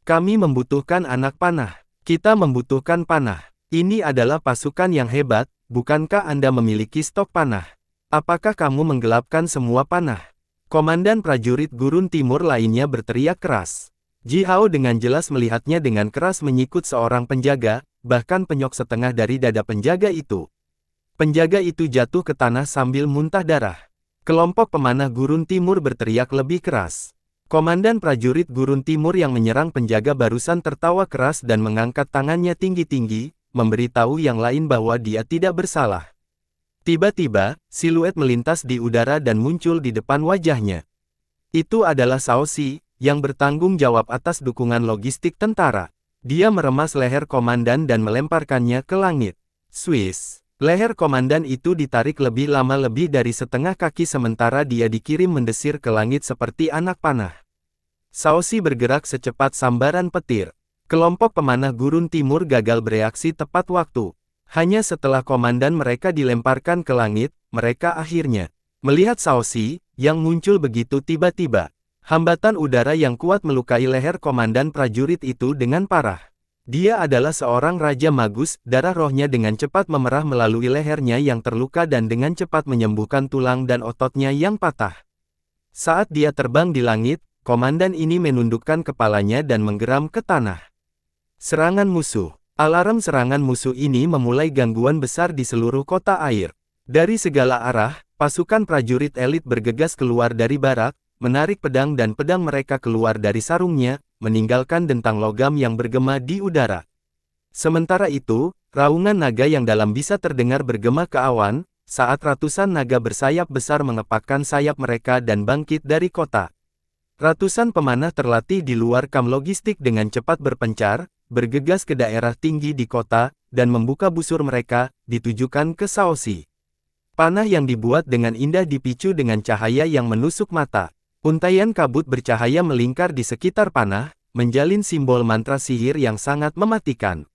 Kami membutuhkan anak panah. Kita membutuhkan panah. Ini adalah pasukan yang hebat, bukankah Anda memiliki stok panah? Apakah kamu menggelapkan semua panah?" Komandan prajurit gurun timur lainnya berteriak keras. Ji Hao dengan jelas melihatnya dengan keras menyikut seorang penjaga, bahkan penyok setengah dari dada penjaga itu. Penjaga itu jatuh ke tanah sambil muntah darah. Kelompok pemanah gurun timur berteriak lebih keras. Komandan prajurit gurun timur yang menyerang penjaga barusan tertawa keras dan mengangkat tangannya tinggi-tinggi, memberitahu yang lain bahwa dia tidak bersalah. Tiba-tiba, siluet melintas di udara dan muncul di depan wajahnya. Itu adalah Cao Si, yang bertanggung jawab atas dukungan logistik tentara. Dia meremas leher komandan dan melemparkannya ke langit. Swiss. Leher komandan itu ditarik lebih lama lebih dari setengah kaki sementara dia dikirim mendesir ke langit seperti anak panah. Cao Si bergerak secepat sambaran petir. Kelompok pemanah gurun timur gagal bereaksi tepat waktu. Hanya setelah komandan mereka dilemparkan ke langit, mereka akhirnya melihat Cao Si, yang muncul begitu tiba-tiba. Hambatan udara yang kuat melukai leher komandan prajurit itu dengan parah. Dia adalah seorang Raja Magus, darah rohnya dengan cepat memerah melalui lehernya yang terluka dan dengan cepat menyembuhkan tulang dan ototnya yang patah. Saat dia terbang di langit, komandan ini menundukkan kepalanya dan menggeram ke tanah. Serangan musuh. Alarm serangan musuh ini memulai gangguan besar di seluruh kota air. Dari segala arah, pasukan prajurit elit bergegas keluar dari barak, menarik pedang dan pedang mereka keluar dari sarungnya, meninggalkan dentang logam yang bergema di udara. Sementara itu, raungan naga yang dalam bisa terdengar bergema ke awan, saat ratusan naga bersayap besar mengepakkan sayap mereka dan bangkit dari kota. Ratusan pemanah terlatih di luar kam logistik dengan cepat berpencar, bergegas ke daerah tinggi di kota, dan membuka busur mereka, ditujukan ke Cao Si. Panah yang dibuat dengan indah dipicu dengan cahaya yang menusuk mata. Untaian kabut bercahaya melingkar di sekitar panah, menjalin simbol mantra sihir yang sangat mematikan.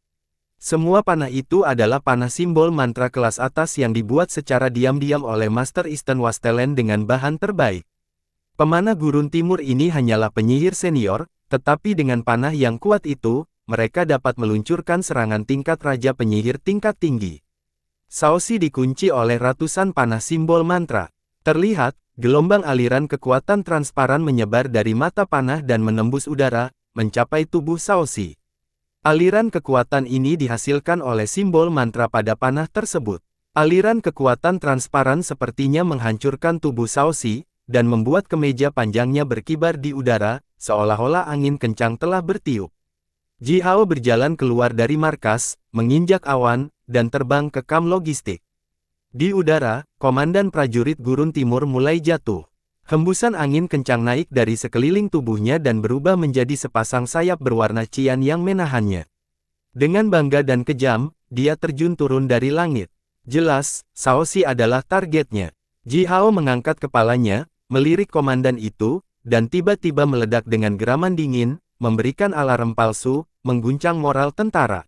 Semua panah itu adalah panah simbol mantra kelas atas yang dibuat secara diam-diam oleh Master Eastern Wastelen dengan bahan terbaik. Pemanah gurun timur ini hanyalah penyihir senior, tetapi dengan panah yang kuat itu, mereka dapat meluncurkan serangan tingkat raja penyihir tingkat tinggi. Cao Si dikunci oleh ratusan panah simbol mantra. Terlihat, gelombang aliran kekuatan transparan menyebar dari mata panah dan menembus udara, mencapai tubuh Cao Si. Aliran kekuatan ini dihasilkan oleh simbol mantra pada panah tersebut. Aliran kekuatan transparan sepertinya menghancurkan tubuh Cao Si, dan membuat kemeja panjangnya berkibar di udara, seolah-olah angin kencang telah bertiup. Ji Hao berjalan keluar dari markas, menginjak awan, dan terbang ke kam logistik. Di udara, komandan prajurit gurun timur mulai jatuh. Hembusan angin kencang naik dari sekeliling tubuhnya dan berubah menjadi sepasang sayap berwarna cian yang menahannya. Dengan bangga dan kejam, dia terjun turun dari langit. Jelas, Cao Si adalah targetnya. Ji Hao mengangkat kepalanya, melirik komandan itu, dan tiba-tiba meledak dengan geraman dingin, memberikan alarm palsu, mengguncang moral tentara.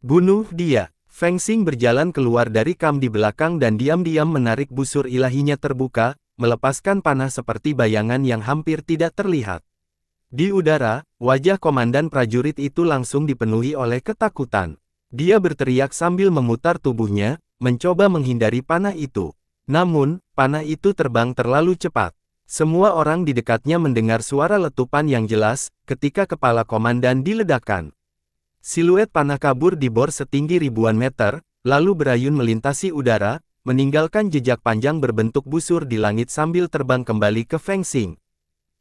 Bunuh dia! Feng Xing berjalan keluar dari kam di belakang dan diam-diam menarik busur ilahinya terbuka, melepaskan panah seperti bayangan yang hampir tidak terlihat. Di udara, wajah komandan prajurit itu langsung dipenuhi oleh ketakutan. Dia berteriak sambil memutar tubuhnya, mencoba menghindari panah itu. Namun, panah itu terbang terlalu cepat. Semua orang di dekatnya mendengar suara letupan yang jelas, ketika kepala komandan diledakkan. Siluet panah kabur di bor setinggi ribuan meter, lalu berayun melintasi udara, meninggalkan jejak panjang berbentuk busur di langit sambil terbang kembali ke Feng Xing.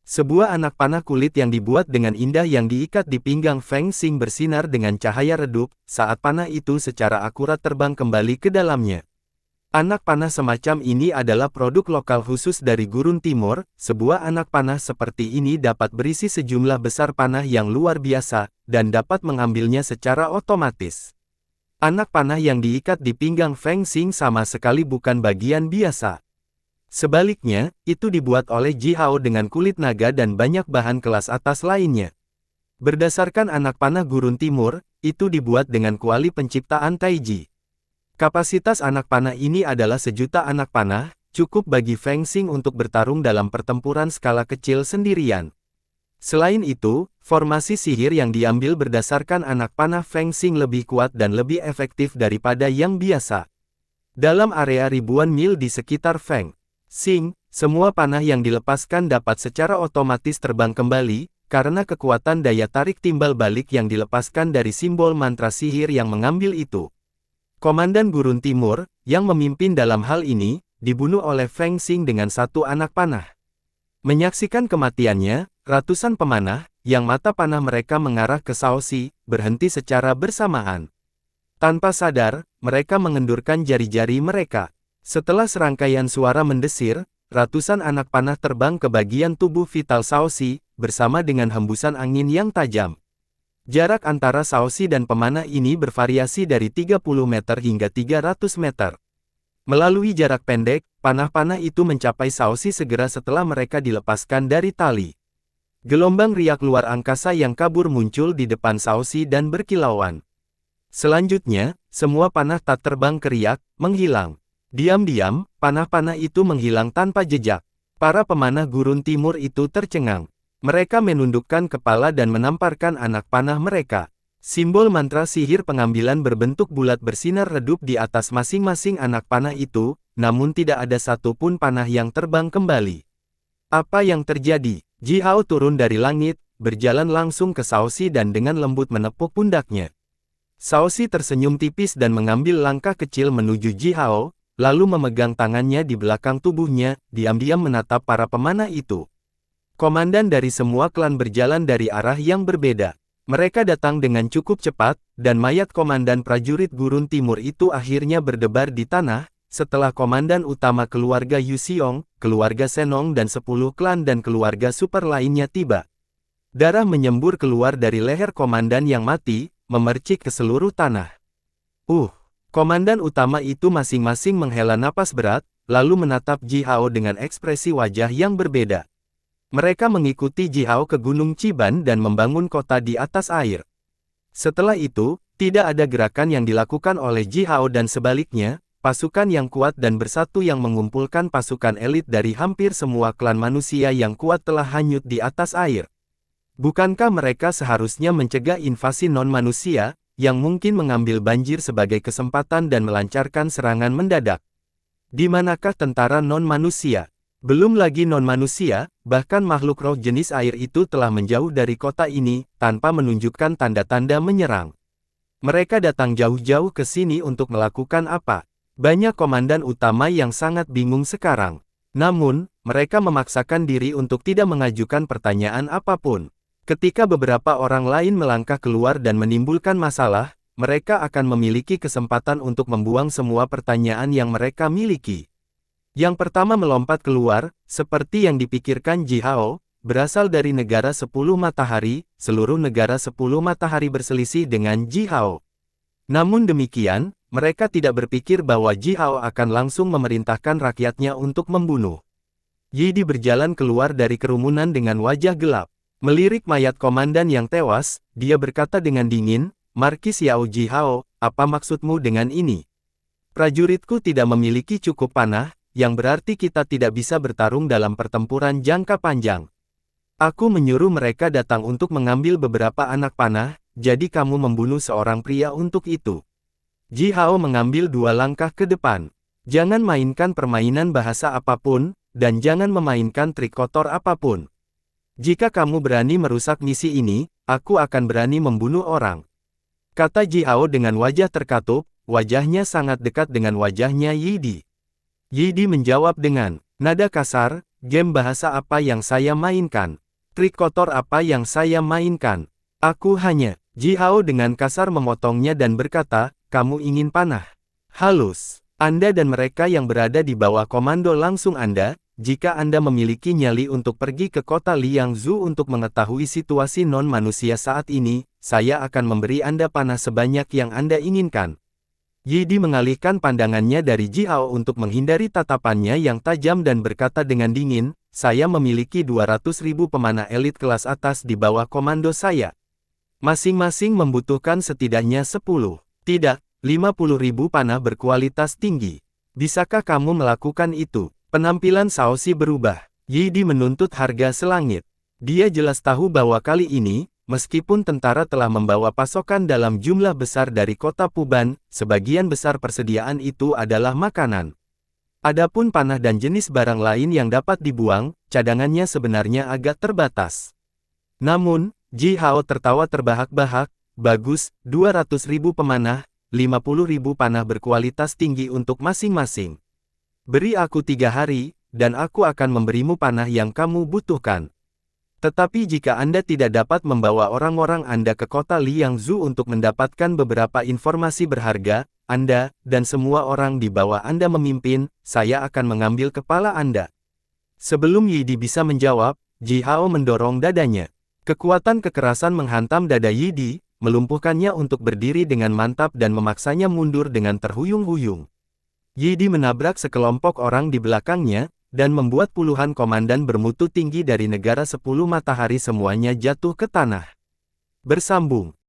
Sebuah anak panah kulit yang dibuat dengan indah yang diikat di pinggang Feng Xing bersinar dengan cahaya redup, saat panah itu secara akurat terbang kembali ke dalamnya. Anak panah semacam ini adalah produk lokal khusus dari Gurun Timur. Sebuah anak panah seperti ini dapat berisi sejumlah besar panah yang luar biasa, dan dapat mengambilnya secara otomatis. Anak panah yang diikat di pinggang Feng Xing sama sekali bukan bagian biasa. Sebaliknya, itu dibuat oleh Ji Hao dengan kulit naga dan banyak bahan kelas atas lainnya. Berdasarkan anak panah gurun timur, itu dibuat dengan kuali penciptaan Taiji. Kapasitas anak panah ini adalah 1.000.000 anak panah, cukup bagi Feng Xing untuk bertarung dalam pertempuran skala kecil sendirian. Selain itu, formasi sihir yang diambil berdasarkan anak panah Feng Xing lebih kuat dan lebih efektif daripada yang biasa. Dalam area ribuan mil di sekitar Feng Xing, semua panah yang dilepaskan dapat secara otomatis terbang kembali, karena kekuatan daya tarik timbal balik yang dilepaskan dari simbol mantra sihir yang mengambil itu. Komandan Gurun Timur, yang memimpin dalam hal ini, dibunuh oleh Feng Xing dengan 1 anak panah. Menyaksikan kematiannya, ratusan pemanah, yang mata panah mereka mengarah ke Shaoxi, berhenti secara bersamaan. Tanpa sadar, mereka mengendurkan jari-jari mereka. Setelah serangkaian suara mendesir, ratusan anak panah terbang ke bagian tubuh vital Shaoxi, bersama dengan hembusan angin yang tajam. Jarak antara Shaoxi dan pemanah ini bervariasi dari 30 meter hingga 300 meter. Melalui jarak pendek, panah-panah itu mencapai Shaoxi segera setelah mereka dilepaskan dari tali. Gelombang riak luar angkasa yang kabur muncul di depan Shaoxi dan berkilauan. Selanjutnya, semua panah tak terbang keriak, menghilang. Diam-diam, panah-panah itu menghilang tanpa jejak. Para pemanah gurun timur itu tercengang. Mereka menundukkan kepala dan menamparkan anak panah mereka. Simbol mantra sihir pengambilan berbentuk bulat bersinar redup di atas masing-masing anak panah itu, namun tidak ada satupun panah yang terbang kembali. Apa yang terjadi? Ji Hao turun dari langit, berjalan langsung ke Shaoxi dan dengan lembut menepuk pundaknya. Shaoxi tersenyum tipis dan mengambil langkah kecil menuju Ji Hao, lalu memegang tangannya di belakang tubuhnya, diam-diam menatap para pemanah itu. Komandan dari semua klan berjalan dari arah yang berbeda. Mereka datang dengan cukup cepat, dan mayat komandan prajurit gurun timur itu akhirnya berdebar di tanah, setelah komandan utama keluarga Yu Xiong, keluarga Senong dan 10 klan dan keluarga super lainnya tiba. Darah menyembur keluar dari leher komandan yang mati, memercik ke seluruh tanah. Komandan utama itu masing-masing menghela napas berat, lalu menatap Ji Hao dengan ekspresi wajah yang berbeda. Mereka mengikuti Ji Hao ke Gunung Chiban dan membangun kota di atas air. Setelah itu, tidak ada gerakan yang dilakukan oleh Ji Hao dan sebaliknya, pasukan yang kuat dan bersatu yang mengumpulkan pasukan elit dari hampir semua klan manusia yang kuat telah hanyut di atas air. Bukankah mereka seharusnya mencegah invasi non-manusia, yang mungkin mengambil banjir sebagai kesempatan dan melancarkan serangan mendadak? Di manakah tentara non-manusia? Belum lagi non-manusia, bahkan makhluk roh jenis air itu telah menjauh dari kota ini, tanpa menunjukkan tanda-tanda menyerang. Mereka datang jauh-jauh ke sini untuk melakukan apa? Banyak komandan utama yang sangat bingung sekarang. Namun, mereka memaksakan diri untuk tidak mengajukan pertanyaan apapun. Ketika beberapa orang lain melangkah keluar dan menimbulkan masalah, mereka akan memiliki kesempatan untuk membuang semua pertanyaan yang mereka miliki. Yang pertama melompat keluar, seperti yang dipikirkan Ji Hao, berasal dari negara 10 matahari, seluruh negara 10 matahari berselisih dengan Ji Hao. Namun demikian, mereka tidak berpikir bahwa Ji Hao akan langsung memerintahkan rakyatnya untuk membunuh. Yi Di berjalan keluar dari kerumunan dengan wajah gelap. Melirik mayat komandan yang tewas, dia berkata dengan dingin, "Markis Yao Ji Hao, apa maksudmu dengan ini? Prajuritku tidak memiliki cukup panah, yang berarti kita tidak bisa bertarung dalam pertempuran jangka panjang. Aku menyuruh mereka datang untuk mengambil beberapa anak panah, jadi kamu membunuh seorang pria untuk itu." Ji Hao mengambil 2 langkah ke depan. "Jangan mainkan permainan bahasa apapun, dan jangan memainkan trik kotor apapun. Jika kamu berani merusak misi ini, aku akan berani membunuh orang," kata Ji Hao dengan wajah terkatup, wajahnya sangat dekat dengan wajahnya Yi Di. Yi Di menjawab dengan nada kasar, "Game bahasa apa yang saya mainkan? Trik kotor apa yang saya mainkan? Aku hanya..." Ji Hao dengan kasar memotongnya dan berkata, "Kamu ingin panah halus? Anda dan mereka yang berada di bawah komando langsung Anda, jika Anda memiliki nyali untuk pergi ke kota Liangzhu untuk mengetahui situasi non-manusia saat ini, saya akan memberi Anda panah sebanyak yang Anda inginkan." Yi Di mengalihkan pandangannya dari Ji Hao untuk menghindari tatapannya yang tajam dan berkata dengan dingin, "Saya memiliki 200.000 pemanah elit kelas atas di bawah komando saya. Masing-masing membutuhkan setidaknya 10, tidak, 50.000 panah berkualitas tinggi. Bisakah kamu melakukan itu? Penampilan Shaoxi berubah. Yi Di menuntut harga selangit. Dia jelas tahu bahwa kali ini, meskipun tentara telah membawa pasokan dalam jumlah besar dari kota Puban, sebagian besar persediaan itu adalah makanan. Adapun panah dan jenis barang lain yang dapat dibuang, cadangannya sebenarnya agak terbatas. Namun, Ji Hao tertawa terbahak-bahak, bagus, 200.000 pemanah, 50.000 panah berkualitas tinggi untuk masing-masing. Beri aku 3 hari, dan aku akan memberimu panah yang kamu butuhkan. Tetapi jika Anda tidak dapat membawa orang-orang Anda ke kota Liangzhou untuk mendapatkan beberapa informasi berharga, Anda, dan semua orang di bawah Anda memimpin, saya akan mengambil kepala Anda. Sebelum Yi Di bisa menjawab, Ji Hao mendorong dadanya. Kekuatan kekerasan menghantam dada Yi Di, melumpuhkannya untuk berdiri dengan mantap dan memaksanya mundur dengan terhuyung-huyung. Yi Di menabrak sekelompok orang di belakangnya, dan membuat puluhan komandan bermutu tinggi dari negara 10 matahari semuanya jatuh ke tanah. Bersambung.